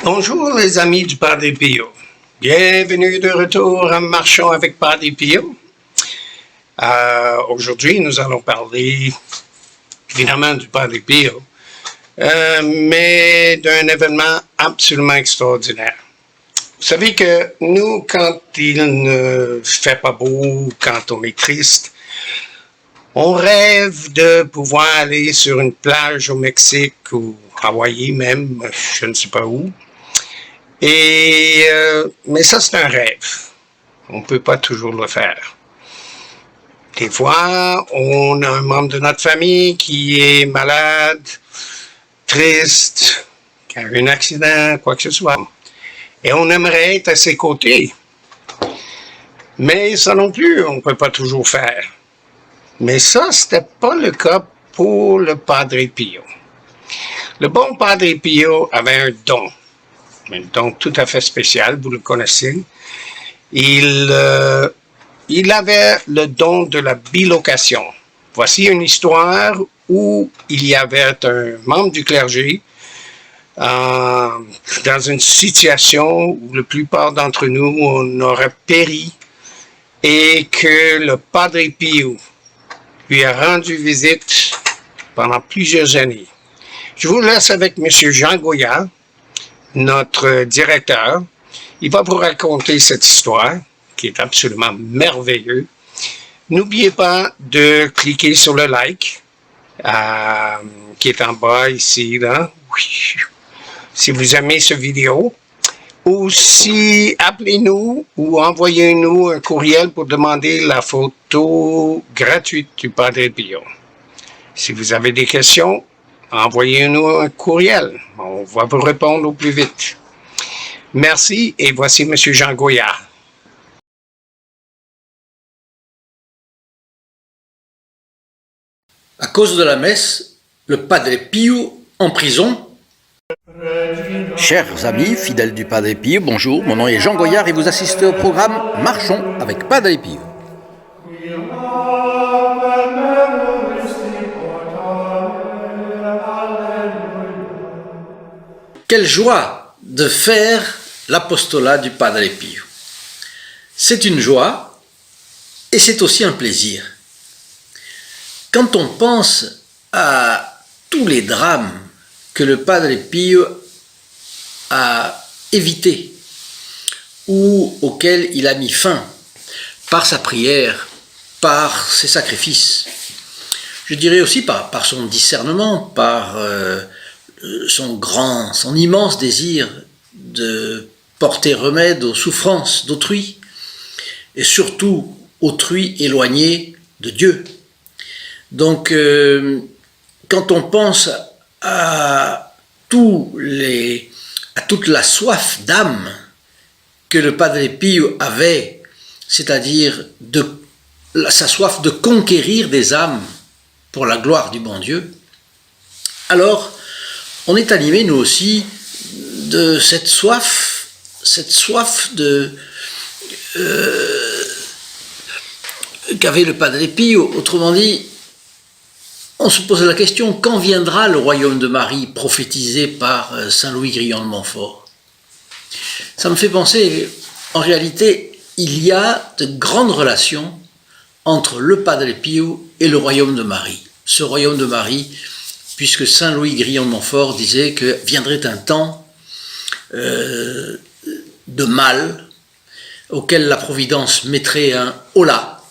Bonjour les amis du Padre Pio. Bienvenue de retour à Marchons avec Padre Pio. Aujourd'hui, nous allons parler évidemment du Padre Pio, mais d'un événement absolument extraordinaire. Vous savez que nous, quand il ne fait pas beau, quand on est triste, on rêve de pouvoir aller sur une plage au Mexique ou Hawaï même, je ne sais pas où. Mais ça, c'est un rêve. On ne peut pas toujours le faire. Des fois, on a un membre de notre famille qui est malade, triste, qui a eu un accident, quoi que ce soit. Et on aimerait être à ses côtés. Mais ça non plus, on ne peut pas toujours faire. Mais ça, ce n'était pas le cas pour le Padre Pio. Le bon Padre Pio avait un don tout à fait spécial, vous le connaissez. Il avait le don de la bilocation. Voici une histoire où il y avait un membre du clergé dans une situation où la plupart d'entre nous, on aurait péri et que le Padre Pio lui a rendu visite pendant plusieurs années. Je vous laisse avec M. Jean Goyard, notre directeur. Il va vous raconter cette histoire qui est absolument merveilleuse. N'oubliez pas de cliquer sur le like qui est en bas ici, là. Si vous aimez cette vidéo. Aussi, appelez-nous ou envoyez-nous un courriel pour demander la photo gratuite du Padre Pio. Si vous avez des questions, envoyez-nous un courriel. On va vous répondre au plus vite. Merci et voici M. Jean Goyard. À cause de la messe, le Padre Pio en prison. Chers amis, fidèles du Padre Pio, bonjour, mon nom est Jean Goyard et vous assistez au programme Marchons avec Padre Pio. Quelle joie de faire l'apostolat du Padre Pio. C'est une joie et c'est aussi un plaisir. Quand on pense à tous les drames que le Padre Pio a évités ou auxquels il a mis fin par sa prière, par ses sacrifices, je dirais aussi par son discernement, par son immense désir de porter remède aux souffrances d'autrui et surtout autrui éloigné de Dieu. Donc, quand on pense à toute la soif d'âme que le Padre Pio avait, c'est-à-dire sa soif de conquérir des âmes pour la gloire du bon Dieu, alors on est animé nous aussi de cette soif qu'avait le Padre Pio. Autrement dit, on se pose la question, quand viendra le royaume de Marie prophétisé par Saint Louis Grillon de Montfort? Ça me fait penser, en réalité, il y a de grandes relations entre le Padre Pio et le royaume de Marie. Ce royaume de Marie, puisque Saint Louis Grillon de Montfort disait que viendrait un temps de mal auquel la Providence mettrait un holà,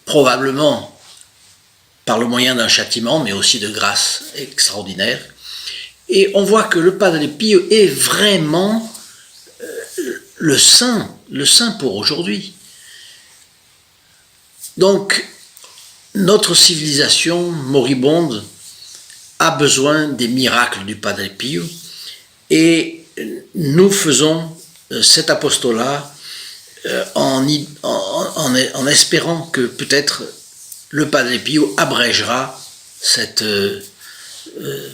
probablement par le moyen d'un châtiment, mais aussi de grâce extraordinaire. Et on voit que le Padre Pio est vraiment le saint pour aujourd'hui. Donc, notre civilisation moribonde a besoin des miracles du Padre Pio et nous faisons cet apostolat en espérant que peut-être le Padre Pio abrégera cette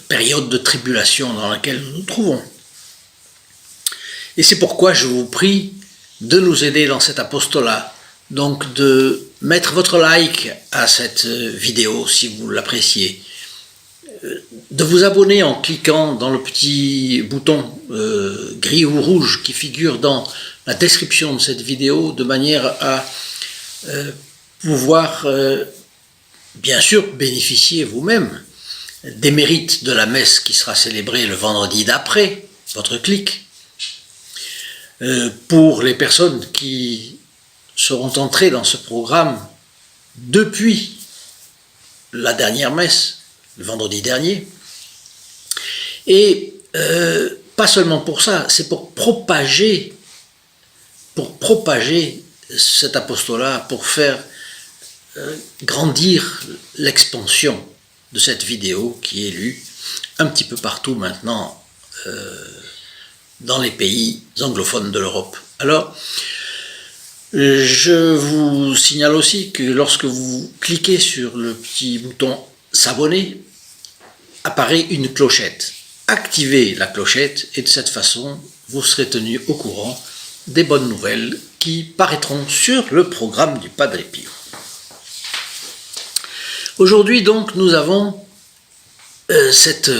période de tribulation dans laquelle nous nous trouvons. Et c'est pourquoi je vous prie de nous aider dans cet apostolat, donc de mettre votre like à cette vidéo si vous l'appréciez, de vous abonner en cliquant dans le petit bouton gris ou rouge qui figure dans la description de cette vidéo, de manière à pouvoir bien sûr bénéficier vous-même des mérites de la messe qui sera célébrée le vendredi d'après votre clic. Pour les personnes qui seront entrées dans ce programme depuis la dernière messe, le vendredi dernier, et pas seulement pour ça, c'est pour propager cet apostolat, pour faire grandir l'expansion de cette vidéo qui est lue un petit peu partout maintenant dans les pays anglophones de l'Europe. Alors, je vous signale aussi que lorsque vous cliquez sur le petit bouton s'abonner, apparaît une clochette. Activez la clochette et de cette façon, vous serez tenu au courant des bonnes nouvelles qui paraîtront sur le programme du Padre Pio. Aujourd'hui donc, nous avons cette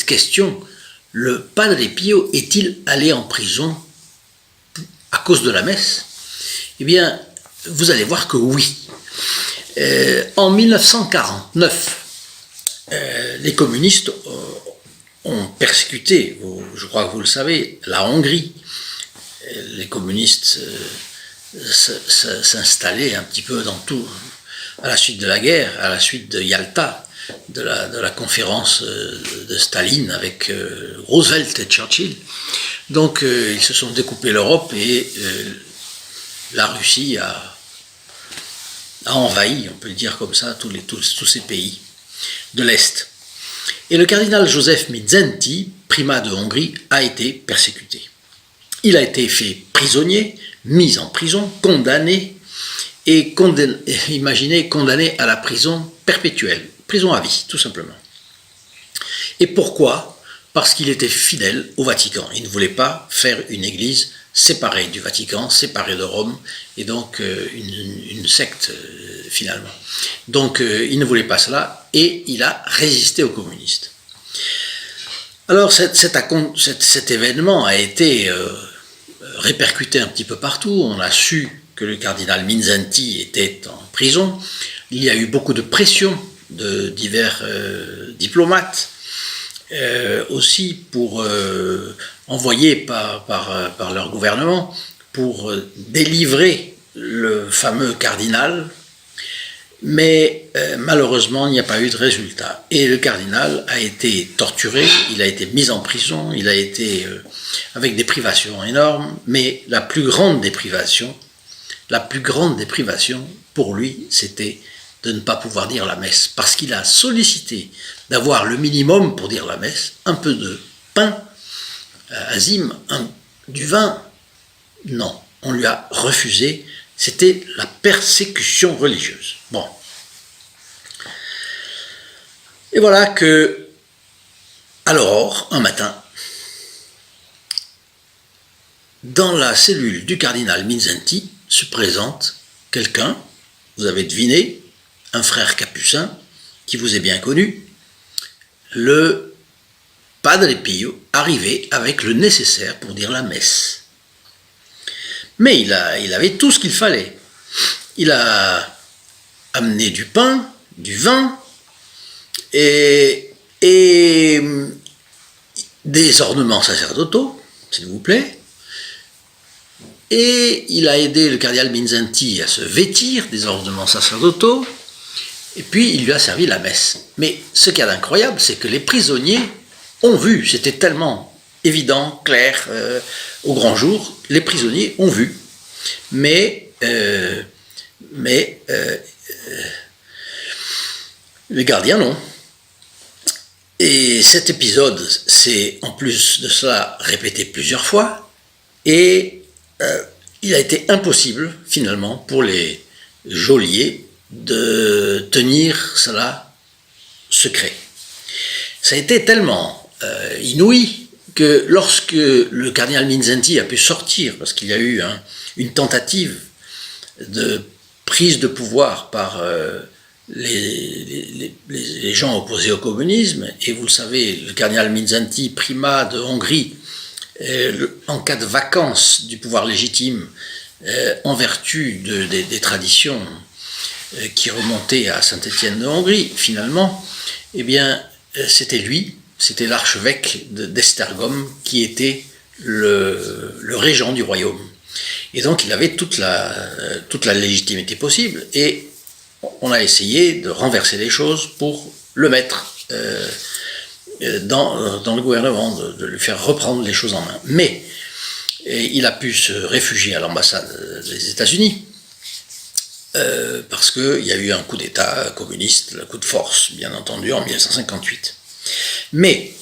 question. Le Padre Pio est-il allé en prison à cause de la messe? Eh bien, vous allez voir que oui. En 1949, les communistes ont persécuté, je crois que vous le savez, la Hongrie. Les communistes s'installaient un petit peu dans tout, à la suite de la guerre, à la suite de Yalta, de la conférence de Staline avec Roosevelt et Churchill. Donc ils se sont découpés l'Europe et la Russie a envahi, on peut le dire comme ça, tous ces pays de l'Est. Et le cardinal Joseph Mindszenty, primat de Hongrie, a été persécuté. Il a été fait prisonnier, mis en prison, condamné, et condamné à la prison perpétuelle, prison à vie, tout simplement. Et pourquoi? Parce qu'il était fidèle au Vatican. Il ne voulait pas faire une église séparée du Vatican, séparée de Rome, et donc une secte finalement. Donc il ne voulait pas cela, et il a résisté aux communistes. Alors cet événement a été répercuté un petit peu partout. On a su que le cardinal Mindszenty était en prison. Il y a eu beaucoup de pression de divers diplomates, aussi pour envoyer par leur gouvernement pour délivrer le fameux cardinal, mais malheureusement il n'y a pas eu de résultat. Et le cardinal a été torturé, il a été mis en prison, il a été avec des privations énormes, mais la plus grande déprivation pour lui, c'était de ne pas pouvoir dire la messe, parce qu'il a sollicité d'avoir le minimum pour dire la messe, un peu de pain, azim, du vin. Non, on lui a refusé, c'était la persécution religieuse. Bon. Et voilà que, alors, un matin, dans la cellule du cardinal Mindszenty se présente quelqu'un, vous avez deviné, un frère capucin qui vous est bien connu, le Padre Pio, arrivé avec le nécessaire pour dire la messe. Mais il avait tout ce qu'il fallait. Il a amené du pain, du vin et des ornements sacerdotaux, s'il vous plaît. Et il a aidé le cardinal Mindszenty à se vêtir des ornements sacerdotaux, et puis il lui a servi la messe. Mais ce qu'il y a d'incroyable, c'est que les prisonniers ont vu, c'était tellement évident, clair, au grand jour, les prisonniers ont vu. Mais les gardiens non. Et cet épisode s'est en plus de cela répété plusieurs fois, et il a été impossible finalement pour les geôliers de tenir cela secret. Ça a été tellement inouï que lorsque le cardinal Mindszenty a pu sortir, parce qu'il y a eu une tentative de prise de pouvoir par les gens opposés au communisme, et vous le savez, le cardinal Mindszenty, primat de Hongrie, en cas de vacance du pouvoir légitime, en vertu des traditions qui remontaient à Saint-Étienne de Hongrie, finalement, eh bien, c'était lui, c'était l'archevêque d'Esztergom qui était le régent du royaume. Et donc il avait toute la légitimité possible, et on a essayé de renverser les choses pour le mettre dans le gouvernement, de lui faire reprendre les choses en main. Mais il a pu se réfugier à l'ambassade des États-Unis parce qu'il y a eu un coup d'État communiste, un coup de force, bien entendu, en 1958. Mais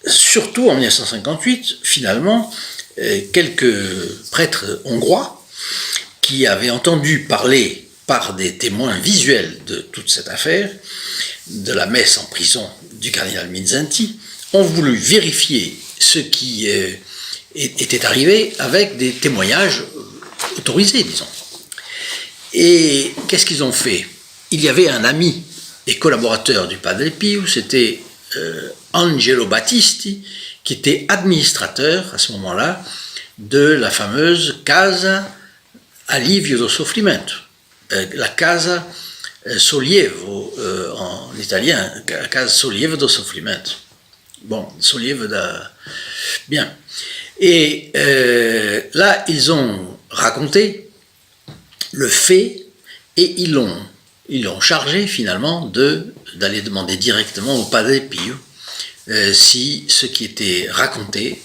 surtout en 1958, finalement, quelques prêtres hongrois qui avaient entendu parler par des témoins visuels de toute cette affaire, de la messe en prison du cardinal Mindszenty, ont voulu vérifier ce qui était arrivé avec des témoignages autorisés, disons. Et qu'est-ce qu'ils ont fait? Il y avait un ami et collaborateur du Padre Pio, c'était Angelo Battisti, qui était administrateur à ce moment-là de la fameuse Casa Alivio do Soffrimento, la Casa Sollievo en italien, Casa Sollievo do Soffrimento. Bon, Sollievo da... Bien. Et là, ils ont raconté le fait et ils l'ont chargé finalement d'aller demander directement au Padre Pio si ce qui était raconté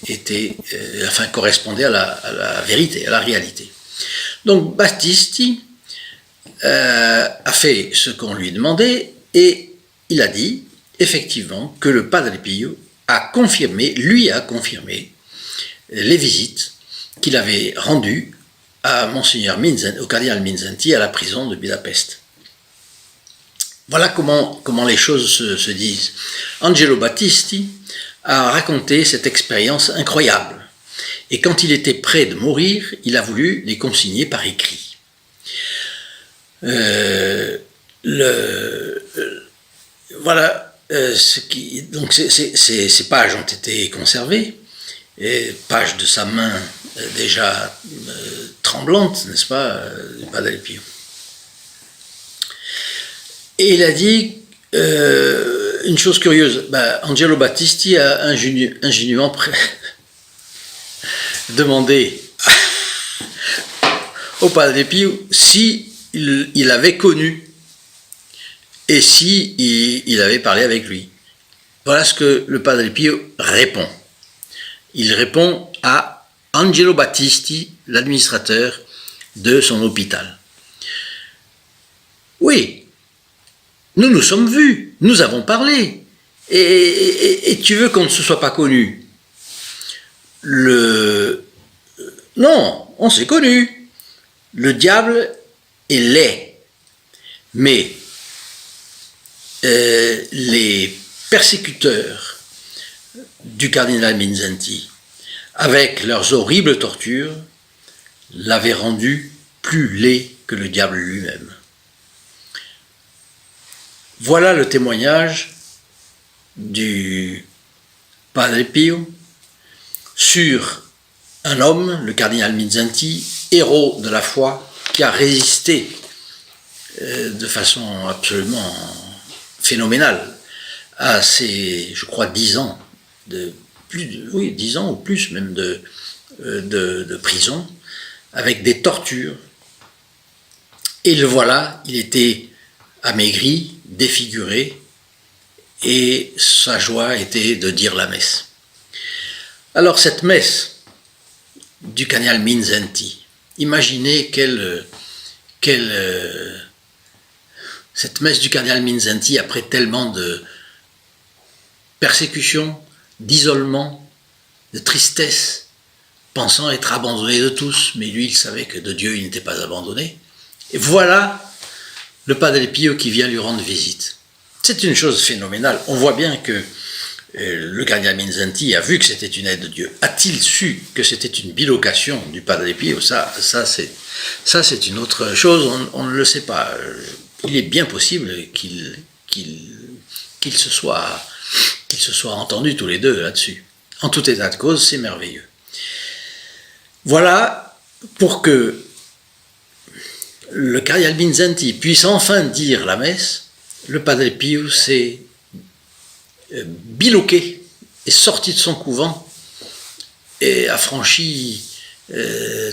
correspondait à la vérité, à la réalité. Donc Battisti a fait ce qu'on lui demandait et il a dit effectivement que le Padre Pio lui a confirmé les visites qu'il avait rendues à au cardinal Mindszenty à la prison de Budapest. Voilà comment les choses se disent. Angelo Battisti a raconté cette expérience incroyable. Et quand il était près de mourir, il a voulu les consigner par écrit. Voilà. Donc ces pages ont été conservées. Pages de sa main déjà tremblante, n'est-ce pas, du Padre Pio. Et il a dit une chose curieuse. Angelo Battisti a ingénument demandé au Padre Pio si il avait connu et si il avait parlé avec lui. Voilà ce que le Padre Pio répond. Il répond à Angelo Battisti, l'administrateur de son hôpital. Oui, nous nous sommes vus, nous avons parlé, et tu veux qu'on ne se soit pas connus? Non, on s'est connus. Le diable est laid, mais les persécuteurs du cardinal Mindszenty, avec leurs horribles tortures, l'avaient rendu plus laid que le diable lui-même. Voilà le témoignage du Padre Pio sur un homme, le cardinal Mindszenty, héros de la foi, qui a résisté de façon absolument phénoménale à ces, je crois, 10 ans 10 ans ou plus même de prison, avec des tortures. Et le voilà, il était amaigri, défiguré, et sa joie était de dire la messe. Alors cette messe du cardinal Mindszenty, imaginez cette messe du cardinal Mindszenty après tellement de persécution, d'isolement, de tristesse, pensant être abandonné de tous, mais lui il savait que de Dieu il n'était pas abandonné. Et voilà le Padre Pio qui vient lui rendre visite. C'est une chose phénoménale. On voit bien que le cardinal Mindszenty a vu que c'était une aide de Dieu. A-t-il su que c'était une bilocation du Padre Pio? Ça c'est une autre chose, on ne le sait pas. il est bien possible qu'ils se soient entendus tous les deux là-dessus. En tout état de cause, c'est merveilleux. Voilà pour que le cardinal Mindszenty puisse enfin dire la messe. Le Padre Pio s'est biloqué, est sorti de son couvent et a franchi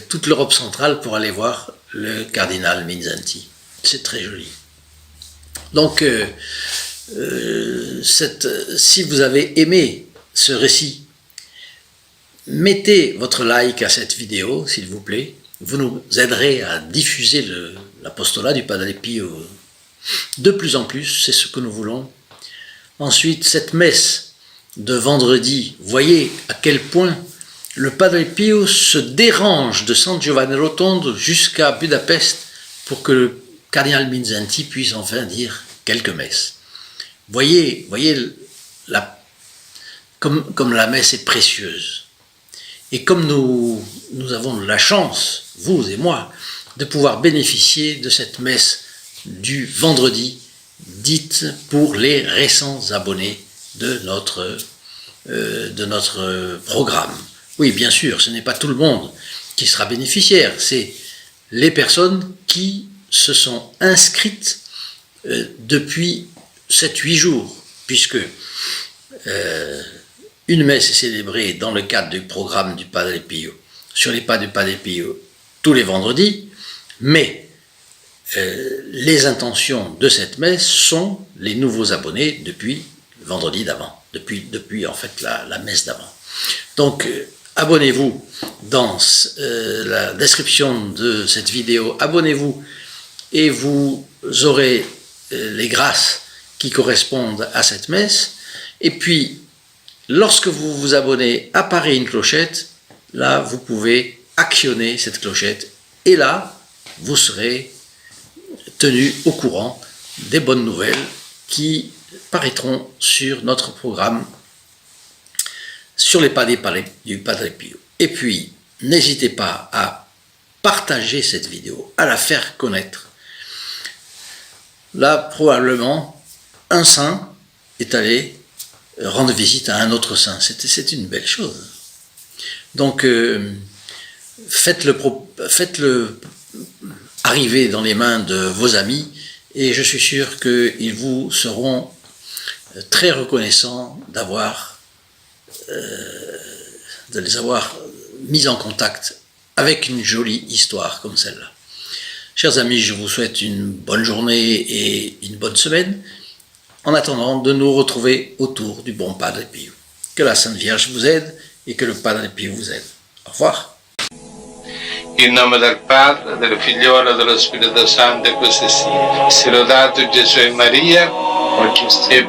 toute l'Europe centrale pour aller voir le cardinal Mindszenty. C'est très joli. Donc, si vous avez aimé ce récit, mettez votre like à cette vidéo, s'il vous plaît. Vous nous aiderez à diffuser l'apostolat du Padre Pio de plus en plus, c'est ce que nous voulons. Ensuite, cette messe de vendredi, voyez à quel point le Padre Pio se dérange de San Giovanni Rotondo jusqu'à Budapest pour que le cardinal Mindszenty puisse enfin dire quelques messes. Voyez comme la messe est précieuse. Et comme nous avons la chance, vous et moi, de pouvoir bénéficier de cette messe du vendredi, dite pour les récents abonnés de notre programme. Oui, bien sûr, ce n'est pas tout le monde qui sera bénéficiaire, c'est les personnes qui se sont inscrites depuis 7-8 jours, puisque une messe est célébrée dans le cadre du programme du Padre Pio, sur les pas du Padre Pio, tous les vendredis, mais les intentions de cette messe sont les nouveaux abonnés depuis le vendredi d'avant, depuis en fait la messe d'avant. Donc, abonnez-vous dans la description de cette vidéo, abonnez-vous et vous aurez les grâces qui correspondent à cette messe. Et puis, lorsque vous vous abonnez, apparaît une clochette, là vous pouvez actionner cette clochette et là vous serez tenu au courant des bonnes nouvelles qui paraîtront sur notre programme sur les pas du Padre Pio. Et puis, n'hésitez pas à partager cette vidéo, à la faire connaître. Là, probablement, un saint est allé rendre visite à un autre saint. C'est une belle chose. Donc, faites-le arriver dans les mains de vos amis et je suis sûr qu'ils vous seront très reconnaissants de les avoir mis en contact avec une jolie histoire comme celle-là. Chers amis, je vous souhaite une bonne journée et une bonne semaine, en attendant de nous retrouver autour du bon Padre Pio. Que la Sainte Vierge vous aide et que le Padre Pio vous aide. Au revoir. In nome del Padre, del Figliolo e dello Spirito Santo, e così sia. Sia lodato Gesù e Maria, e